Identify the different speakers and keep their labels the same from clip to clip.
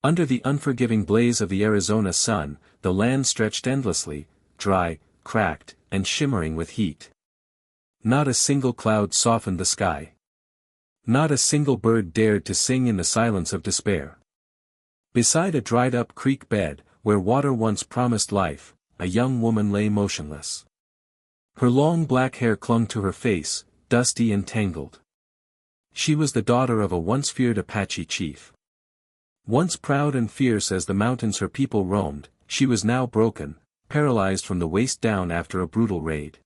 Speaker 1: Under the unforgiving blaze of the Arizona sun, the land stretched endlessly, dry, cracked, and shimmering with heat. Not a single cloud softened the sky. Not a single bird dared to sing in the silence of despair. Beside a dried-up creek bed, where water once promised life, a young woman lay motionless. Her long black hair clung to her face, dusty and tangled. She was the daughter of a once feared Apache chief. Once proud and fierce as the mountains her people roamed, she was now broken, paralyzed from the waist down after a brutal raid.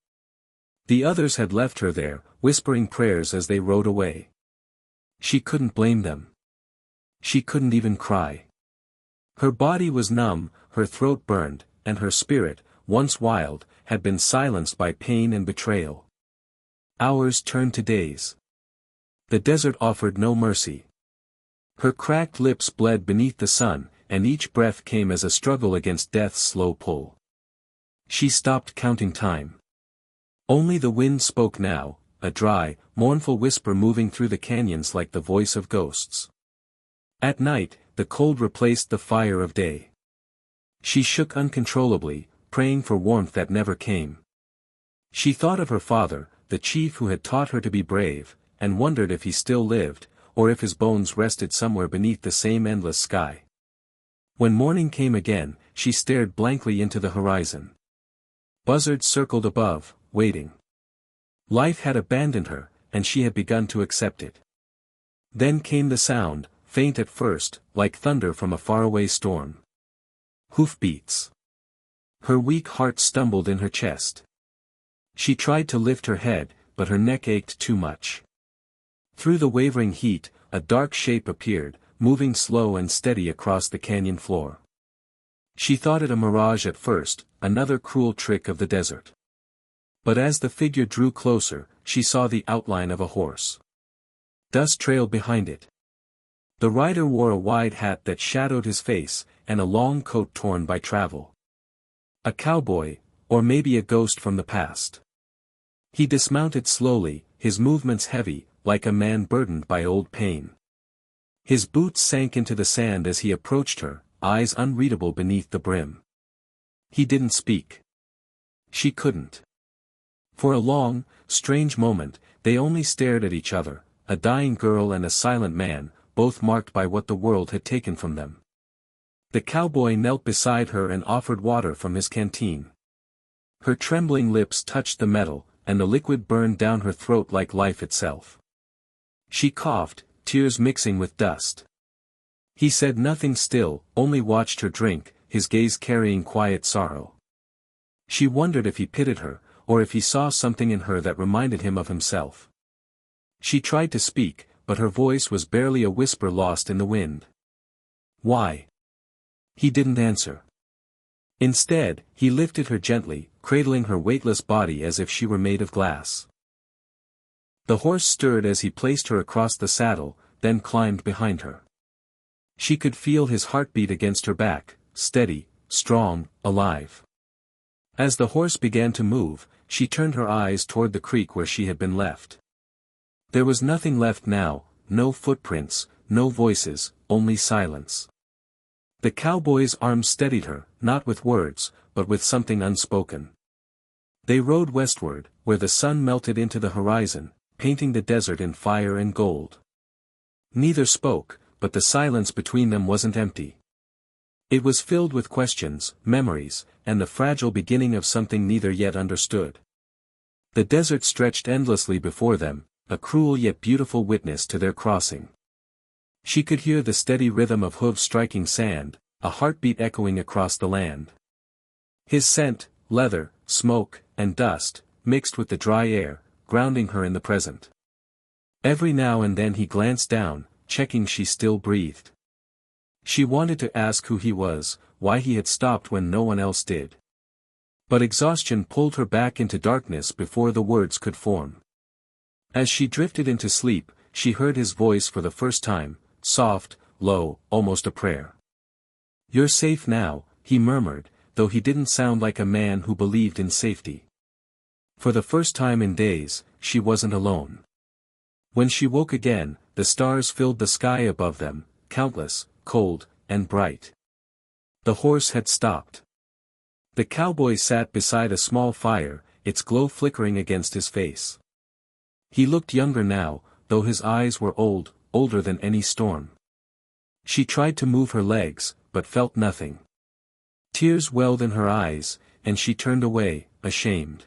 Speaker 1: The others had left her there, whispering prayers as they rode away. She couldn't blame them. She couldn't even cry. Her body was numb, her throat burned, and her spirit, once wild, had been silenced by pain and betrayal. Hours turned to days. The desert offered no mercy. Her cracked lips bled beneath the sun, and each breath came as a struggle against death's slow pull. She stopped counting time. Only the wind spoke now, a dry, mournful whisper moving through the canyons like the voice of ghosts. At night, the cold replaced the fire of day. She shook uncontrollably, praying for warmth that never came. She thought of her father, the chief who had taught her to be brave, and wondered if he still lived, or if his bones rested somewhere beneath the same endless sky. When morning came again, she stared blankly into the horizon. Buzzards circled above, waiting. Life had abandoned her, and she had begun to accept it. Then came the sound, faint at first, like thunder from a faraway storm. Hoofbeats. Her weak heart stumbled in her chest. She tried to lift her head, but her neck ached too much. Through the wavering heat, a dark shape appeared, moving slow and steady across the canyon floor. She thought it a mirage at first, another cruel trick of the desert. But as the figure drew closer, she saw the outline of a horse. Dust trailed behind it. The rider wore a wide hat that shadowed his face, and a long coat torn by travel. A cowboy, or maybe a ghost from the past. He dismounted slowly, his movements heavy, like a man burdened by old pain. His boots sank into the sand as he approached her, eyes unreadable beneath the brim. He didn't speak. She couldn't. For a long, strange moment, they only stared at each other, a dying girl and a silent man, both marked by what the world had taken from them. The cowboy knelt beside her and offered water from his canteen. Her trembling lips touched the metal, and the liquid burned down her throat like life itself. She coughed, tears mixing with dust. He said nothing still, only watched her drink, his gaze carrying quiet sorrow. She wondered if he pitied her, or if he saw something in her that reminded him of himself. She tried to speak, but her voice was barely a whisper lost in the wind. Why? He didn't answer. Instead, he lifted her gently, cradling her weightless body as if she were made of glass. The horse stirred as he placed her across the saddle, then climbed behind her. She could feel his heartbeat against her back, steady, strong, alive. As the horse began to move, she turned her eyes toward the creek where she had been left. There was nothing left now, no footprints, no voices, only silence. The cowboy's arms steadied her, not with words, but with something unspoken. They rode westward, where the sun melted into the horizon, painting the desert in fire and gold. Neither spoke, but the silence between them wasn't empty. It was filled with questions, memories, and the fragile beginning of something neither yet understood. The desert stretched endlessly before them, a cruel yet beautiful witness to their crossing. She could hear the steady rhythm of hooves striking sand, a heartbeat echoing across the land. His scent, leather, smoke, and dust, mixed with the dry air, grounding her in the present. Every now and then he glanced down, checking she still breathed. She wanted to ask who he was, why he had stopped when no one else did. But exhaustion pulled her back into darkness before the words could form. As she drifted into sleep, she heard his voice for the first time, soft, low, almost a prayer. "You're safe now," he murmured, though he didn't sound like a man who believed in safety. For the first time in days, she wasn't alone. When she woke again, the stars filled the sky above them, countless, cold, and bright. The horse had stopped. The cowboy sat beside a small fire, its glow flickering against his face. He looked younger now, though his eyes were old, older than any storm. She tried to move her legs, but felt nothing. Tears welled in her eyes, and she turned away, ashamed.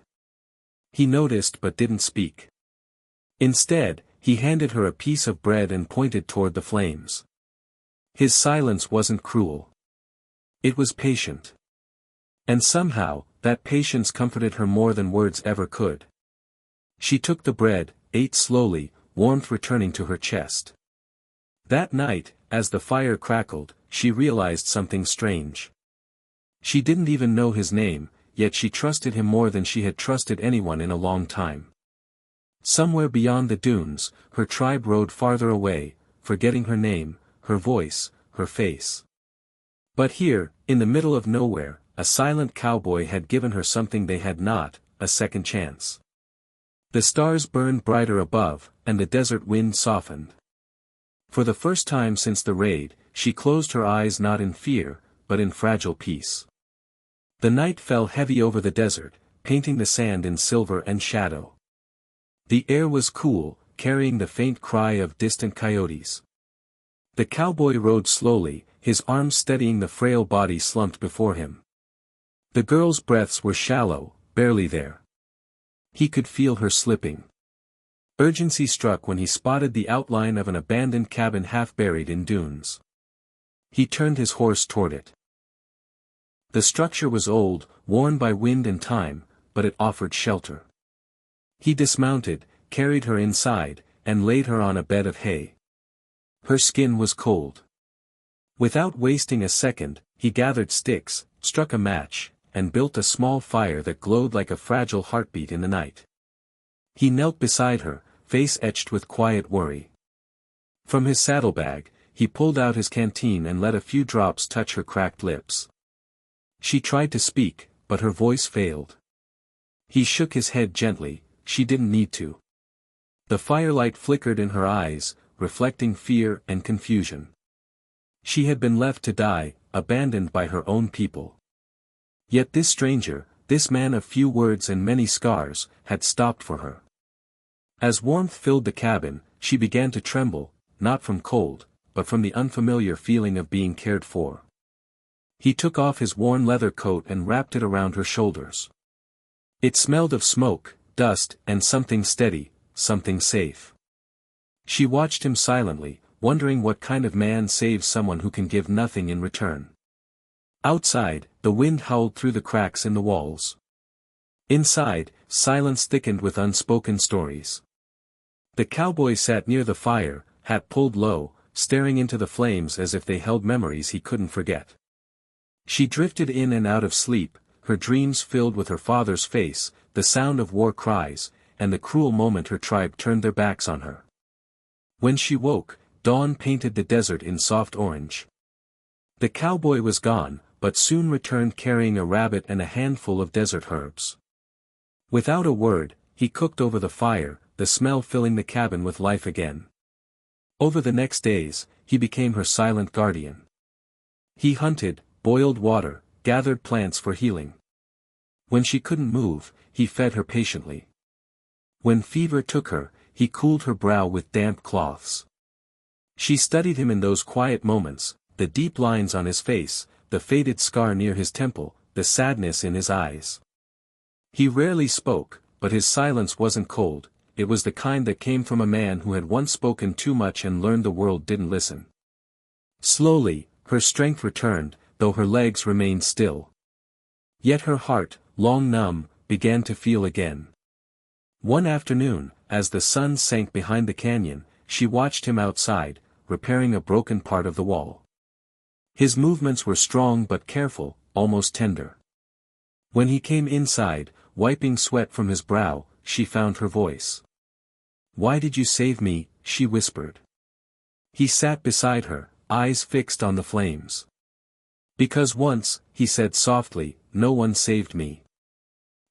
Speaker 1: He noticed but didn't speak. Instead, he handed her a piece of bread and pointed toward the flames. His silence wasn't cruel. It was patient. And somehow, that patience comforted her more than words ever could. She took the bread, ate slowly, warmth returning to her chest. That night, as the fire crackled, she realized something strange. She didn't even know his name, yet she trusted him more than she had trusted anyone in a long time. Somewhere beyond the dunes, her tribe rode farther away, forgetting her name, her voice, her face. But here, in the middle of nowhere, a silent cowboy had given her something they had not, a second chance. The stars burned brighter above, and the desert wind softened. For the first time since the raid, she closed her eyes not in fear, but in fragile peace. The night fell heavy over the desert, painting the sand in silver and shadow. The air was cool, carrying the faint cry of distant coyotes. The cowboy rode slowly, his arms steadying the frail body slumped before him. The girl's breaths were shallow, barely there. He could feel her slipping. Urgency struck when he spotted the outline of an abandoned cabin half buried in dunes. He turned his horse toward it. The structure was old, worn by wind and time, but it offered shelter. He dismounted, carried her inside, and laid her on a bed of hay. Her skin was cold. Without wasting a second, he gathered sticks, struck a match, and built a small fire that glowed like a fragile heartbeat in the night. He knelt beside her, face etched with quiet worry. From his saddlebag, he pulled out his canteen and let a few drops touch her cracked lips. She tried to speak, but her voice failed. He shook his head gently, she didn't need to. The firelight flickered in her eyes, reflecting fear and confusion. She had been left to die, abandoned by her own people. Yet this stranger, this man of few words and many scars, had stopped for her. As warmth filled the cabin, she began to tremble, not from cold, but from the unfamiliar feeling of being cared for. He took off his worn leather coat and wrapped it around her shoulders. It smelled of smoke, dust, and something steady, something safe. She watched him silently, wondering what kind of man saves someone who can give nothing in return. Outside, the wind howled through the cracks in the walls. Inside, silence thickened with unspoken stories. The cowboy sat near the fire, hat pulled low, staring into the flames as if they held memories he couldn't forget. She drifted in and out of sleep, her dreams filled with her father's face, the sound of war cries, and the cruel moment her tribe turned their backs on her. When she woke, dawn painted the desert in soft orange. The cowboy was gone, but soon returned carrying a rabbit and a handful of desert herbs. Without a word, he cooked over the fire, the smell filling the cabin with life again. Over the next days, he became her silent guardian. He hunted, boiled water, gathered plants for healing. When she couldn't move, he fed her patiently. When fever took her, he cooled her brow with damp cloths. She studied him in those quiet moments, the deep lines on his face, the faded scar near his temple, the sadness in his eyes. He rarely spoke, but his silence wasn't cold, it was the kind that came from a man who had once spoken too much and learned the world didn't listen. Slowly, her strength returned, though her legs remained still. Yet her heart, long numb, began to feel again. One afternoon, as the sun sank behind the canyon, she watched him outside, repairing a broken part of the wall. His movements were strong but careful, almost tender. When he came inside, wiping sweat from his brow, she found her voice. "Why did you save me?" she whispered. He sat beside her, eyes fixed on the flames. "Because once," he said softly, "no one saved me."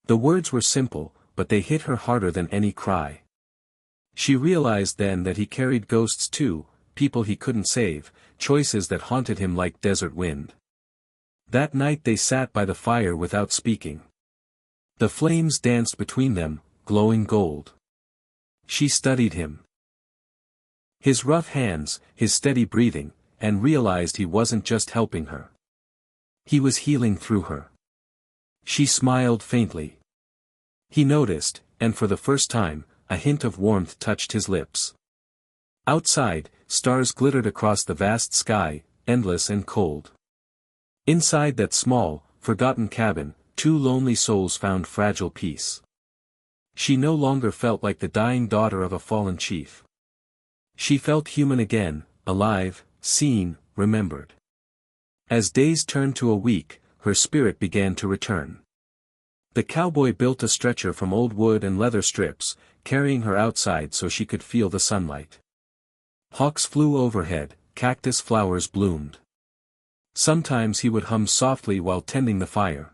Speaker 1: The words were simple, but they hit her harder than any cry. She realized then that he carried ghosts too, people he couldn't save, choices that haunted him like desert wind. That night they sat by the fire without speaking. The flames danced between them, glowing gold. She studied him. His rough hands, his steady breathing, and realized he wasn't just helping her. He was healing through her. She smiled faintly. He noticed, and for the first time, a hint of warmth touched his lips. Outside, stars glittered across the vast sky, endless and cold. Inside that small, forgotten cabin, two lonely souls found fragile peace. She no longer felt like the dying daughter of a fallen chief. She felt human again, alive, seen, remembered. As days turned to a week, her spirit began to return. The cowboy built a stretcher from old wood and leather strips, carrying her outside so she could feel the sunlight. Hawks flew overhead, cactus flowers bloomed. Sometimes he would hum softly while tending the fire.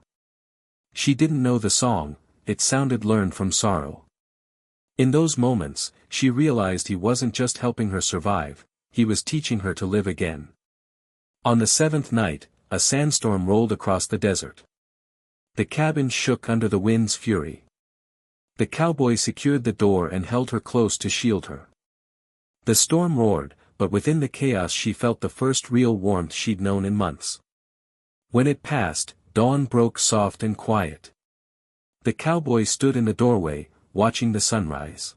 Speaker 1: She didn't know the song, it sounded learned from sorrow. In those moments, she realized he wasn't just helping her survive, he was teaching her to live again. On the seventh night, a sandstorm rolled across the desert. The cabin shook under the wind's fury. The cowboy secured the door and held her close to shield her. The storm roared, but within the chaos she felt the first real warmth she'd known in months. When it passed, dawn broke soft and quiet. The cowboy stood in the doorway, watching the sunrise.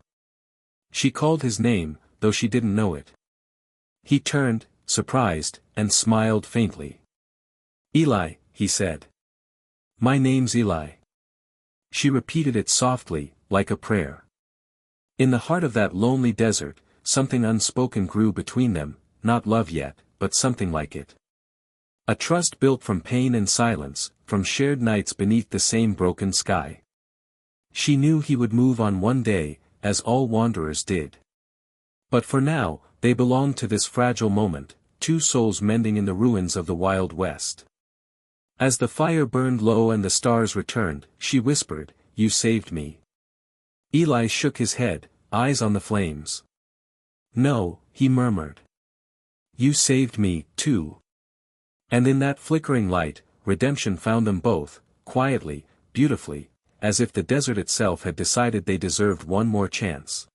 Speaker 1: She called his name, though she didn't know it. He turned, surprised, and smiled faintly. "Eli," he said. "My name's Eli." She repeated it softly, like a prayer. In the heart of that lonely desert, something unspoken grew between them, not love yet, but something like it. A trust built from pain and silence, from shared nights beneath the same broken sky. She knew he would move on one day, as all wanderers did. But for now, they belonged to this fragile moment, two souls mending in the ruins of the Wild West. As the fire burned low and the stars returned, she whispered, "You saved me." Eli shook his head, eyes on the flames. "No," he murmured. "You saved me, too." And in that flickering light, redemption found them both, quietly, beautifully, as if the desert itself had decided they deserved one more chance.